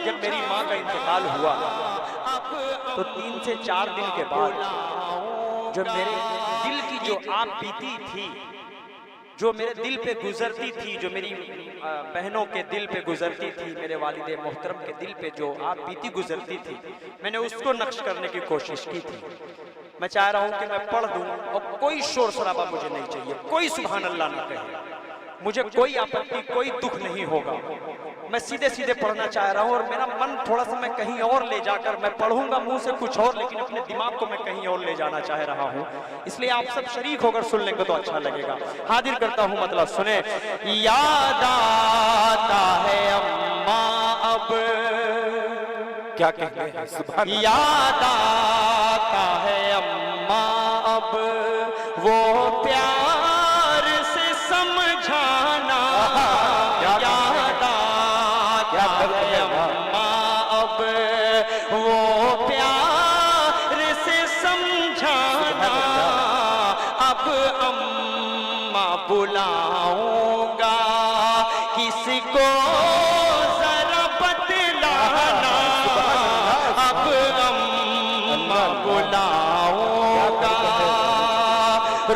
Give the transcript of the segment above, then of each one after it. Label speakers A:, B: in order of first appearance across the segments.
A: जब मेरी माँ का इंतकाल हुआ तो 3 से 4 दिन के बाद जो मेरे दिल की जो आप बीती थी, जो मेरे दिल पे गुजरती थी, जो मेरी बहनों के दिल पे गुजरती थी, मेरे वालिद मोहतरम के दिल पे जो आप बीती गुजरती थी, मैंने उसको नक्श करने की कोशिश की थी। मैं चाह रहा हूं कि मैं पढ़ दूं और कोई शोर शराबा मुझे नहीं चाहिए, कोई सुभान अल्लाह ना कहे, मुझे कोई आपत्ति, कोई दुख नहीं होगा। मैं सीधे सीधे पढ़ना चाह रहा हूँ और मेरा मन थोड़ा सा मैं कहीं और ले जाकर, मैं पढ़ूंगा मुंह से कुछ और, लेकिन अपने दिमाग को मैं कहीं और ले जाना चाह रहा हूँ। इसलिए आप सब शरीक होकर सुन लेंगे तो अच्छा लगेगा। हाजिर करता हूँ, मतलब सुने। याद आता है अम्मा अब,
B: क्या कहते हैं, सुभान अल्लाह।
A: याद आता है अम्मा अब वो प्यार से समझाना, याद आता है अम्मा अब वो प्यार से समझाना। अब अम्मा बुलाऊंगा किसको जरा बतलाना, अब अम्मा बुलाऊंगा।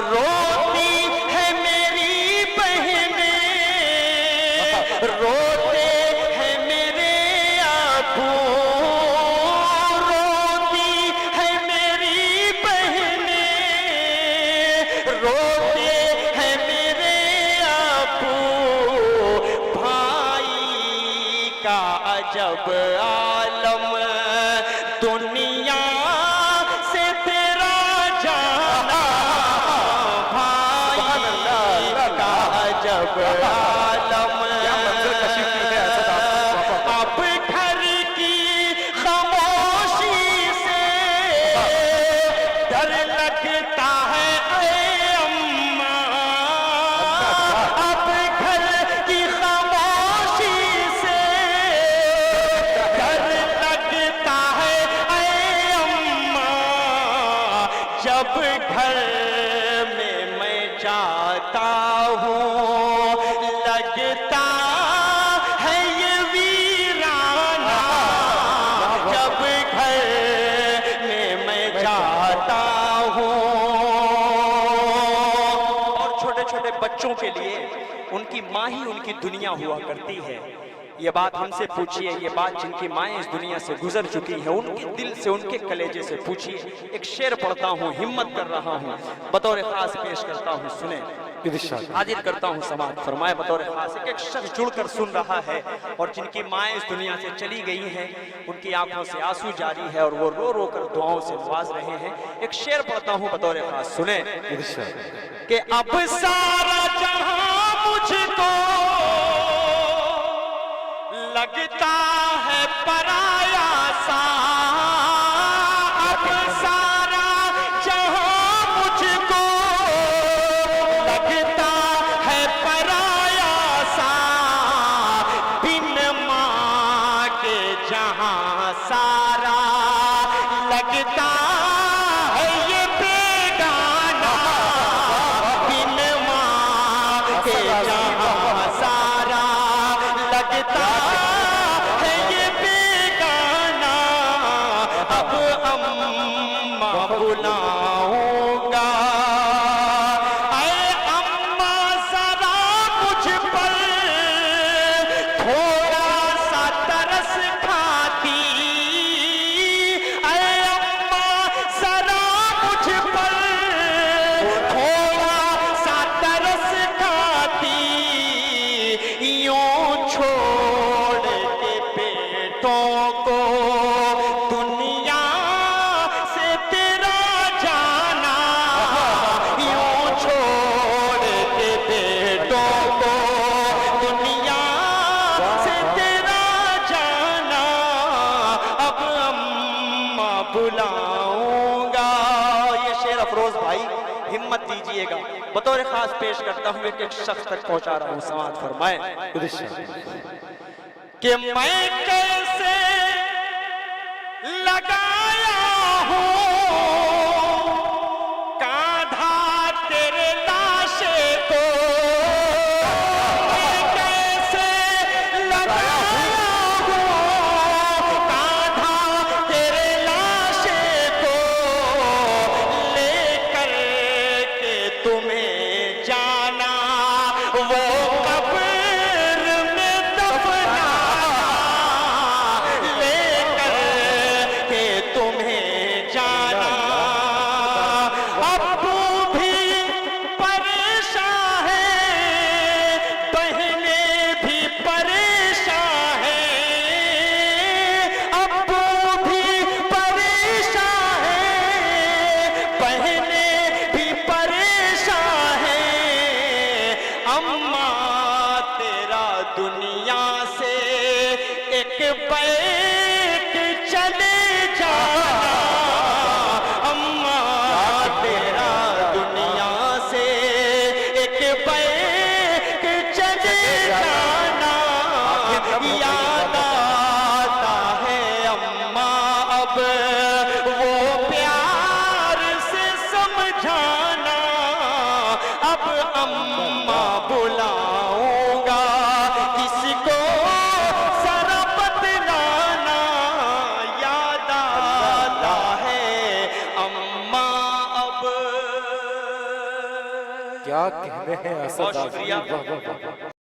A: रोती है मेरी बहनें, रोते हैं मेरे आबू, रोती है मेरी बहनें, रोते हैं मेरे आबू। भाई का अजब आलम दुनिया से तेरा जाना, भाई का अजब आलम। अब घर की खामोशी से डर लगता है ऐ अम्मा, अब घर की खामोशी से डर लगता है ऐ अम्मा। जब घर में मैं जाता हूँ लगता है ये वीराना, जब घर में मैं जाता हूँ। और छोटे छोटे बच्चों के लिए उनकी माँ ही उनकी दुनिया हुआ करती है। ये बात हमसे पूछिए, ये बात जिनकी माएँ इस दुनिया से गुजर चुकी है, उनके दिल से, उनके कलेजे से पूछिए। एक शेर पढ़ता हूँ, हिम्मत कर रहा हूँ, बतौर खास पेश करता हूँ, सुने। हाजिर करता हूँ, समाज फरमाए बतौर खास। एक शख्स जुड़कर सुन रहा है और जिनकी माएँ इस दुनिया से चली गई हैं, उनकी आंखों से आंसू जारी है और वो रो रो कर दुआओं से नवाज रहे हैं। एक शेर पढ़ता हूँ बतौर खास, सुने। कि अब सारा जहां मुझको लगता है पराया सा, अब सारा जहां मुझको लगता है पराया सा। बिन माँ के जहां सारा लगता है ये बेगाना, बिन माँ के जहां सारा लगता है ये बेगाना। अब अम्मा बुलाऊंगा, ऐ अम्मा जरा मुझ पर थोड़ा सा तरस खाती, ऐ अम्मा जरा मुझ पर थोड़ा सा तरस खाती। यूं छोड़ के बेटों को दुनिया से तेरा जाना, यूं छोड़ के बेटों को दुनिया से तेरा जाना। अब अम्मा बुलाऊंगा। ये शेर अफरोज भाई हिम्मत दीजिएगा, बतौर खास पेश करता हूँ, एक शख्स तक पहुंचा रहा हूँ, समाज फरमाए कि मैं कैसे लगाया हूँ कांधा तेरे लाशे को, मैं कैसे लगाया हूँ एक बैठ चले जाना अम्मा तेरा दुनिया से एक बैठ चले जाना याद आता है अम्मा अब वो प्यार से समझाना अब अम्मा बुलाऊंगा किसको जरा बतलाना याद आता है अम्मा अब।
B: क्या कहने हैं असद
A: बहुत
B: आजमी,
A: शुक्रिया।
B: वाह, वाह, वाह।